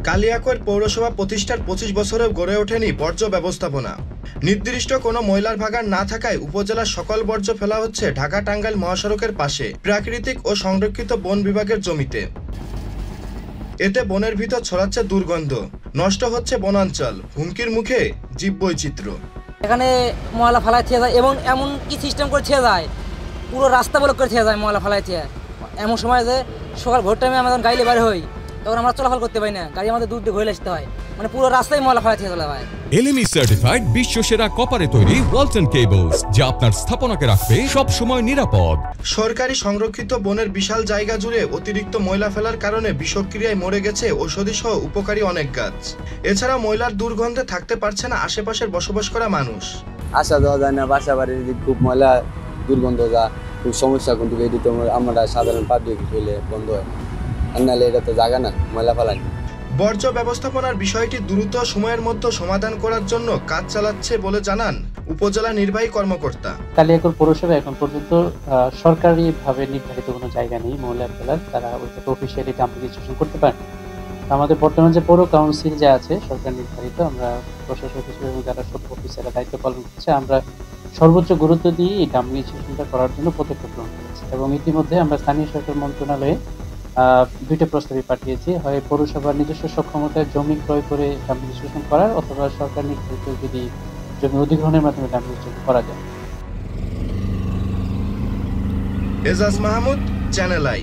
কালিয়াকৈর পৌরসভা প্রতিষ্ঠার ২৫ বছরেও গড়ে ওঠেনি বর্জ্য ব্যবস্থাপনা। নির্দিষ্ট কোনো ময়লার ভাগাড় না থাকায় উপজেলার সকল বর্জ্য ফেলা হচ্ছে ঢাকা-টাঙ্গাইল মহাসড়কের পাশে প্রাকৃতিক ও সংরক্ষিত বন বিভাগের জমিতে। এতে বনের ভিতর ছড়াচ্ছে দুর্গন্ধ, নষ্ট হচ্ছে বনাঞ্চল, হুমকির মুখে জীববৈচিত্র্য। এখানে ময়লা ফেলায় থেকে যায় এবং এমন কি সিস্টেম করে থেকে যায়, পুরো রাস্তা ব্লক করে থেকে যায় ময়লা ফেলায় থেকে। এমন সময় যে সকাল ভোর টাইমে আমরা যখন গাড়ি বের হই তখন আমরা চলাফল করতে পারি না, গাড়ি আমাদের দূর দিয়ে ঘুরে আসতে হয়, মানে পুরো রাস্তায় ময়লা ফেলায় থেকে চলে যায়। এলএমই সার্টিফাইড বিশ্বসেরা কপারে তৈরি ওয়ালটন কেবলস, যা আপনার স্থাপনাকে রাখবে সব সময় নিরাপদ। সরকারি সংরক্ষিত বনের বিশাল জায়গা জুড়ে অতিরিক্ত ময়লা ফেলার কারণে বিষক্রিয়ায় মরে গেছে ঔষধি সহ উপকারী অনেক গাছ। এছাড়া ময়লার দুর্গন্ধে থাকতে পারছে না আশেপাশের বসবাস করা মানুষ। আসা যাওয়া যায় না, বাসা বাড়ির খুব ময়লা দুর্গন্ধ যা খুব সমস্যা, কিন্তু এটি তো আমরা সাধারণ পাবলিক হইলে বন্ধ হয়, আর নাহলে এটা তো জায়গা না ময়লা ফেলানি। বর্জ্য ব্যবস্থাপনার বিষয়টি দ্রুত সময়ের মধ্যে সমাধান করার জন্য কাজ চালাচ্ছে বলে জানান উপজেলা নির্বাহী কর্মকর্তা। কালিয়াকৈর পৌরসভা এখন পর্যন্ত সরকারিভাবে নির্ধারিত কোনো জায়গা নেই ময়লা ফেলার, তারা ওইটাকে অফিসিয়ালি ডাম্পিং রেজিস্ট্রেশন করতে পারে। আমাদের বর্তমান যে পৌর কাউন্সিল যা আছে সরকার নির্ধারিত, আমরা প্রশাসক হিসেবে যারা সব অফিসাররা দায়িত্ব পালন করছে, আমরা সর্বোচ্চ গুরুত্ব দিয়ে এই ডাম্পিং রেজিস্ট্রেশনটা করার জন্য পদক্ষেপ গ্রহণ করেছি এবং ইতিমধ্যে আমরা স্থানীয় সরকার মন্ত্রণালয়ে দুইটা প্রস্তাবই পাঠিয়েছি, হয় পৌরসভার নিজস্ব সক্ষমতায় জমি ক্রয় করে ডাম্পিং রেজিস্ট্রেশন করার, অথবা সরকার নির্ধারিত যদি জমি অধিগ্রহণের মাধ্যমে ডাম্পিং রেজিস্ট্রেশন করা যায়। Ejaz Mahmud, channel I.